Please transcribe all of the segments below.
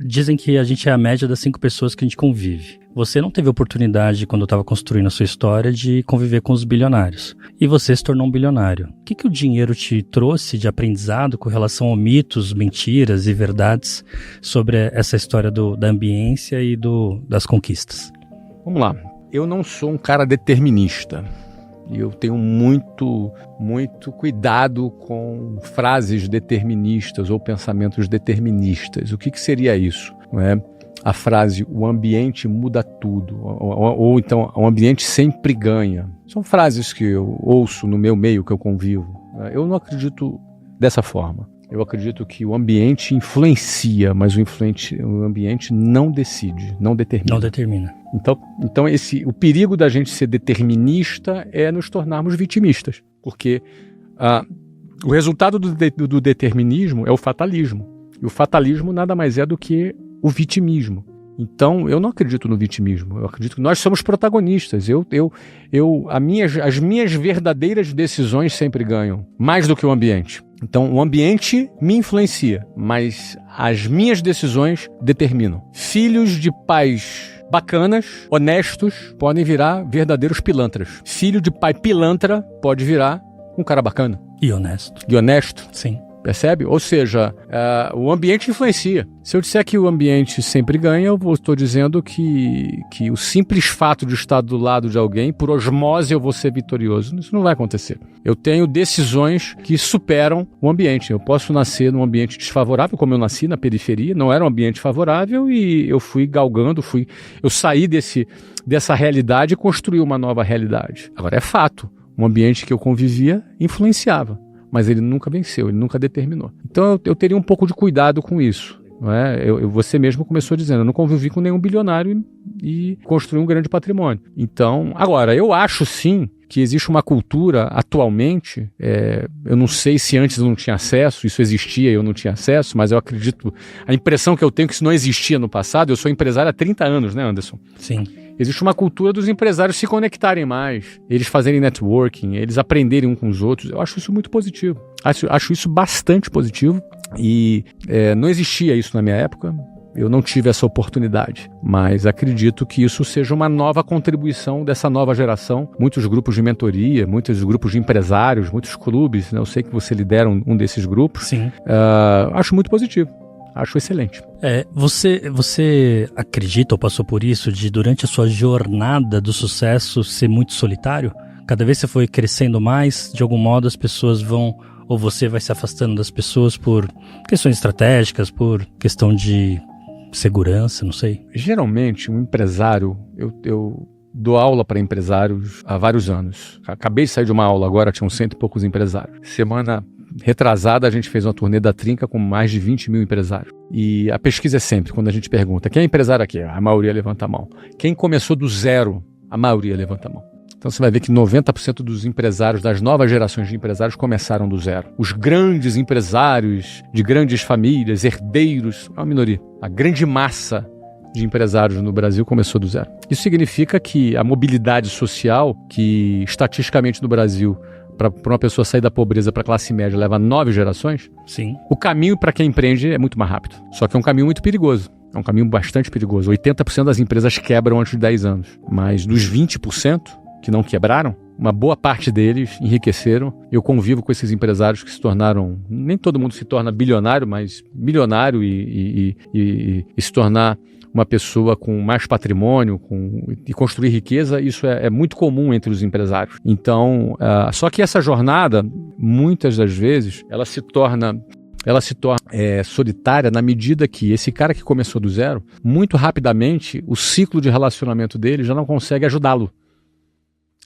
Dizem que a gente é a média das 5 pessoas que a gente convive. Você não teve oportunidade, quando estava construindo a sua história, de conviver com os bilionários. E você se tornou um bilionário. O que o dinheiro te trouxe de aprendizado com relação a mitos, mentiras e verdades sobre essa história da ambiência e das conquistas? Vamos lá. Eu não sou um cara determinista. Eu tenho muito cuidado com frases deterministas ou pensamentos deterministas. O que seria isso? Não é? A frase, o ambiente muda tudo, ou então, o ambiente sempre ganha. São frases que eu ouço no meu meio, que eu convivo. Eu não acredito dessa forma. Eu acredito que o ambiente influencia, mas o ambiente não decide, não determina. Não determina. Então o perigo da gente ser determinista é nos tornarmos vitimistas, porque o resultado do determinismo é o fatalismo. E o fatalismo nada mais é do que o vitimismo. Então, eu não acredito no vitimismo. Eu acredito que nós somos protagonistas. As minhas verdadeiras decisões sempre ganham, mais do que o ambiente. Então, o ambiente me influencia, mas as minhas decisões determinam. Filhos de pais bacanas, honestos, podem virar verdadeiros pilantras. Filho de pai pilantra pode virar um cara bacana. E honesto. E honesto? Sim. Percebe? Ou seja, o ambiente influencia. Se eu disser que o ambiente sempre ganha, eu estou dizendo que o simples fato de estar do lado de alguém, por osmose eu vou ser vitorioso. Isso não vai acontecer. Eu tenho decisões que superam o ambiente. Eu posso nascer num ambiente desfavorável, como eu nasci na periferia, não era um ambiente favorável e eu fui galgando, eu saí dessa realidade e construí uma nova realidade. Agora é fato, um ambiente que eu convivia influenciava. Mas ele nunca venceu, ele nunca determinou. Então eu teria um pouco de cuidado com isso. Não é? Você mesmo começou dizendo, eu não convivi com nenhum bilionário e construí um grande patrimônio. Então, agora, eu acho sim que existe uma cultura atualmente, eu não sei se antes eu não tinha acesso, isso existia e eu não tinha acesso, mas eu acredito, a impressão que eu tenho é que isso não existia no passado. Eu sou empresário há 30 anos, né, Anderson? Sim. Existe uma cultura dos empresários se conectarem mais, eles fazerem networking, eles aprenderem um com os outros. Eu acho isso muito positivo. Acho isso bastante positivo e não existia isso na minha época. Eu não tive essa oportunidade, mas acredito que isso seja uma nova contribuição dessa nova geração. Muitos grupos de mentoria, muitos grupos de empresários, muitos clubes, né? Eu sei que você lidera um desses grupos. Sim. Acho muito positivo. Acho excelente. Você acredita ou passou por isso de, durante a sua jornada do sucesso, ser muito solitário? Cada vez você foi crescendo mais, de algum modo as pessoas vão, ou você vai se afastando das pessoas por questões estratégicas, por questão de segurança, não sei? Geralmente, um empresário, eu dou aula para empresários há vários anos. Acabei de sair de uma aula agora, tinham 100 e poucos empresários. Semana retrasada, a gente fez uma turnê da Trinca com mais de 20 mil empresários. E a pesquisa é sempre, quando a gente pergunta, quem é empresário aqui? A maioria levanta a mão. Quem começou do zero? A maioria levanta a mão. Então você vai ver que 90% dos empresários, das novas gerações de empresários, começaram do zero. Os grandes empresários de grandes famílias, herdeiros, é uma minoria. A grande massa de empresários no Brasil começou do zero. Isso significa que a mobilidade social, que estatisticamente no Brasil, para uma pessoa sair da pobreza para a classe média, leva 9 gerações. Sim. O caminho para quem empreende é muito mais rápido. Só que é um caminho muito perigoso. É um caminho bastante perigoso. 80% das empresas quebram antes de 10 anos. Mas dos 20% que não quebraram, uma boa parte deles enriqueceram. Eu convivo com esses empresários que se tornaram... Nem todo mundo se torna bilionário, mas milionário e se tornar uma pessoa com mais patrimônio e construir riqueza, isso é muito comum entre os empresários. Então, só que essa jornada, muitas das vezes, ela se torna solitária na medida que esse cara que começou do zero, muito rapidamente, o ciclo de relacionamento dele já não consegue ajudá-lo.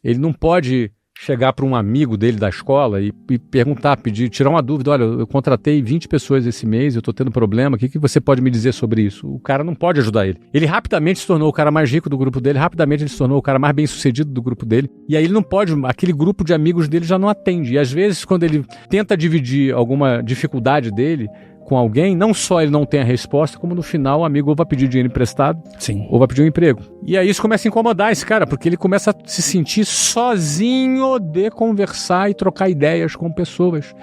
Ele não pode chegar para um amigo dele da escola e perguntar, tirar uma dúvida. Olha, eu contratei 20 pessoas esse mês, eu estou tendo problema, o que você pode me dizer sobre isso? O cara não pode ajudar ele. Ele rapidamente se tornou o cara mais rico do grupo dele, rapidamente ele se tornou o cara mais bem sucedido do grupo dele, e aí ele não pode, aquele grupo de amigos dele já não atende. E às vezes, quando ele tenta dividir alguma dificuldade dele com alguém, não só ele não tem a resposta, como no final o amigo ou vai pedir dinheiro emprestado, sim, ou vai pedir um emprego. E aí isso começa a incomodar esse cara, porque ele começa a se sentir sozinho de conversar e trocar ideias com pessoas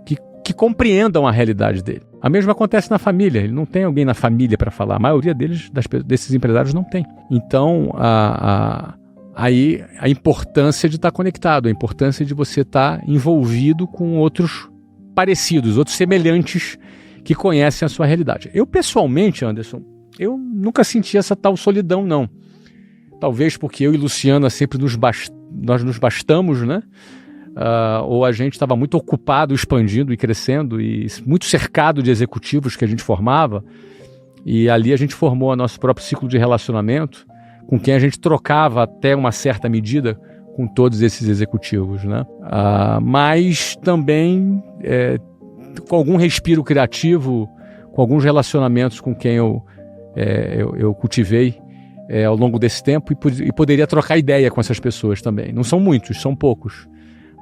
que que compreendam a realidade dele. A mesma acontece na família, ele não tem alguém na família para falar, a maioria desses empresários não tem. Então, aí a importância de estar conectado, a importância de você estar envolvido com outros parecidos, outros semelhantes que conhecem a sua realidade. Eu, pessoalmente, Anderson, eu nunca senti essa tal solidão, não. Talvez porque eu e Luciana sempre nós nos bastamos, né? Ou a gente estava muito ocupado, expandindo e crescendo, e muito cercado de executivos que a gente formava, e ali a gente formou o nosso próprio ciclo de relacionamento, com quem a gente trocava até uma certa medida com todos esses executivos, né? Mas também com algum respiro criativo, com alguns relacionamentos com quem eu cultivei ao longo desse tempo, e poderia trocar ideia com essas pessoas também. Não são muitos, são poucos.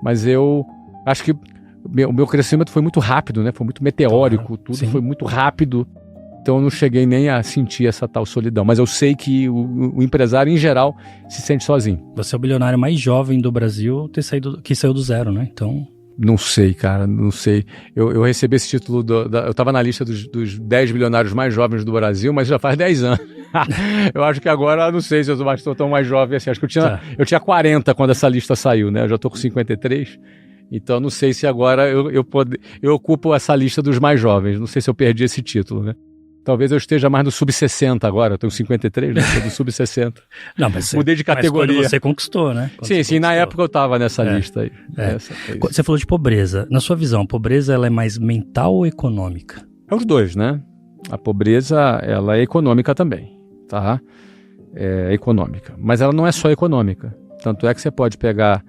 Mas eu acho que o meu crescimento foi muito rápido, né? Foi muito meteórico, tudo Sim. foi muito rápido. Então eu não cheguei nem a sentir essa tal solidão. Mas eu sei que o empresário, em geral, se sente sozinho. Você é o bilionário mais jovem do Brasil que saiu do zero, né? Então... Não sei, cara, não sei. Eu recebi esse título, eu estava na lista dos 10 bilionários mais jovens do Brasil, mas já faz 10 anos. Eu acho que agora, não sei se eu estou tão mais jovem assim. Acho que eu tinha 40 quando essa lista saiu, né? Eu já estou com 53. Então não sei se agora eu ocupo essa lista dos mais jovens. Não sei se eu perdi esse título, né? Talvez eu esteja mais no sub-60 agora. Eu tenho 53, né? Estou no sub-60. Não, mas mudei de categoria. Mas quando você conconquistou, né? Sim, na época eu estava nessa lista aí. Você falou de pobreza. Na sua visão, a pobreza ela é mais mental ou econômica? É os dois, né? A pobreza, ela é econômica também, tá? É econômica. Mas ela não é só econômica. Tanto é que você pode pegar...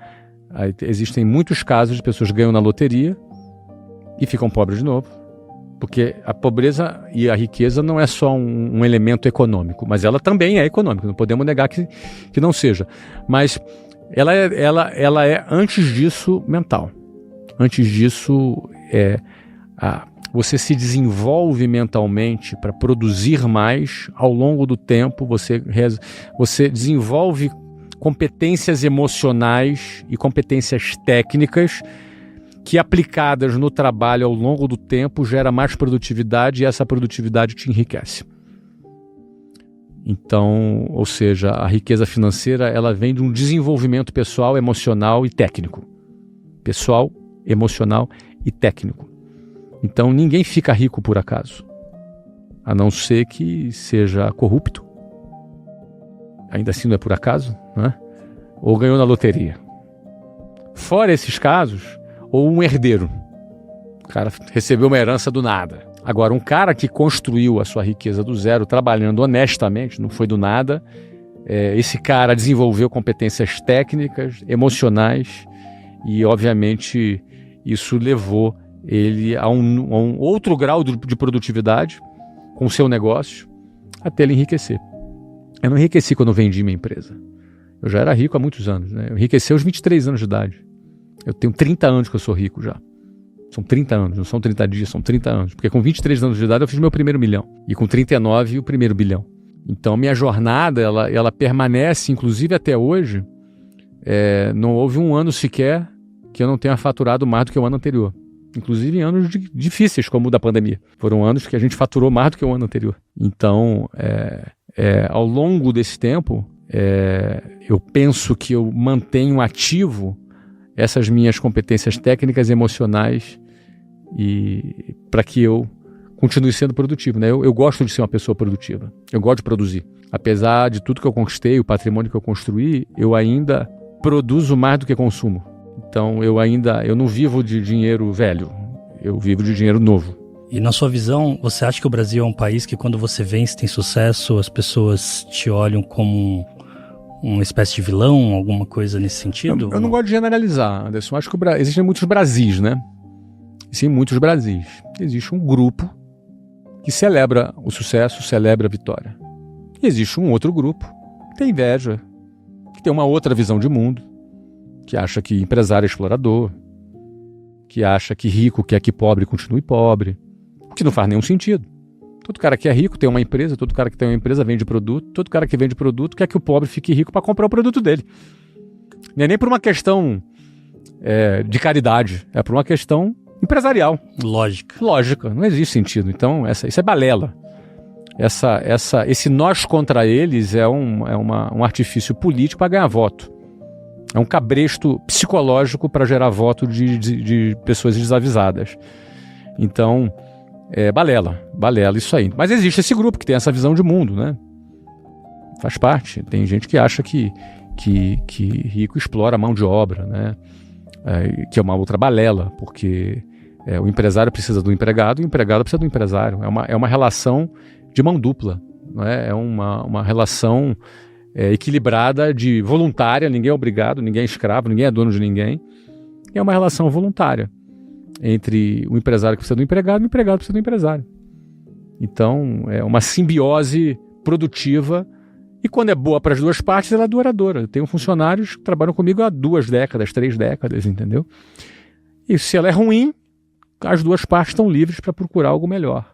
Existem muitos casos de pessoas que ganham na loteria e ficam pobres de novo. Porque a pobreza e a riqueza não é só um elemento econômico, mas ela também é econômica, não podemos negar que não seja. Mas ela é, antes disso, mental. Antes disso, você se desenvolve mentalmente para produzir mais ao longo do tempo, você desenvolve competências emocionais e competências técnicas que, aplicadas no trabalho ao longo do tempo, gera mais produtividade, e essa produtividade te enriquece. Então, ou seja, a riqueza financeira, ela vem de um desenvolvimento pessoal, emocional e técnico. Pessoal, emocional e técnico. Então, ninguém fica rico por acaso, a não ser que seja corrupto. Ainda assim não é por acaso, né? Ou ganhou na loteria. Fora esses casos, ou um herdeiro. O cara recebeu uma herança do nada. Agora, um cara que construiu a sua riqueza do zero, trabalhando honestamente, não foi do nada, esse cara desenvolveu competências técnicas, emocionais, e, obviamente, isso levou ele a um outro grau de produtividade com o seu negócio, até ele enriquecer. Eu não enriqueci quando eu vendi minha empresa. Eu já era rico há muitos anos, né? Eu enriqueci aos 23 anos de idade. Eu tenho 30 anos que eu sou rico já. São 30 anos, não são 30 dias, são 30 anos. Porque com 23 anos de idade eu fiz meu primeiro milhão. E com 39 o primeiro bilhão. Então minha jornada, ela permanece, inclusive até hoje. Não houve um ano sequer que eu não tenha faturado mais do que o ano anterior. Inclusive em anos difíceis, como o da pandemia. Foram anos que a gente faturou mais do que o ano anterior. Então, ao longo desse tempo, eu penso que eu mantenho ativo essas minhas competências técnicas e emocionais, e para que eu continue sendo produtivo, né? Eu gosto de ser uma pessoa produtiva, eu gosto de produzir. Apesar de tudo que eu conquistei, o patrimônio que eu construí, eu ainda produzo mais do que consumo. Então eu não vivo de dinheiro velho, eu vivo de dinheiro novo. E na sua visão, você acha que o Brasil é um país que, quando você vence, tem sucesso, as pessoas te olham como uma espécie de vilão, alguma coisa nesse sentido? Eu não gosto de generalizar, Anderson. Acho que existem muitos Brasis, né? Existem muitos Brasis. Existe um grupo que celebra o sucesso, celebra a vitória. E existe um outro grupo que tem inveja, que tem uma outra visão de mundo, que acha que empresário é explorador, que acha que rico quer que pobre continue pobre, o que não faz nenhum sentido. Todo cara que é rico tem uma empresa, todo cara que tem uma empresa vende produto, todo cara que vende produto quer que o pobre fique rico para comprar o produto dele. Não é nem por uma questão de caridade, é por uma questão empresarial. Lógica. Não existe sentido. Então, isso é balela. Esse nós contra eles é um artifício político para ganhar voto. É um cabresto psicológico para gerar voto de pessoas desavisadas. Então, balela isso aí. Mas existe esse grupo que tem essa visão de mundo, né? Faz parte. Tem gente que acha que rico explora a mão de obra, né? Que é uma outra balela, porque o empresário precisa do empregado e o empregado precisa do empresário. É uma relação de mão dupla, não é? É uma relação equilibrada, voluntária, ninguém é obrigado, ninguém é escravo, ninguém é dono de ninguém. É uma relação voluntária entre o empresário que precisa do empregado e o empregado que precisa do empresário. Então, é uma simbiose produtiva e quando é boa para as duas partes, ela é duradoura. Eu tenho funcionários que trabalham comigo há 2 décadas, 3 décadas, entendeu? E se ela é ruim, as duas partes estão livres para procurar algo melhor.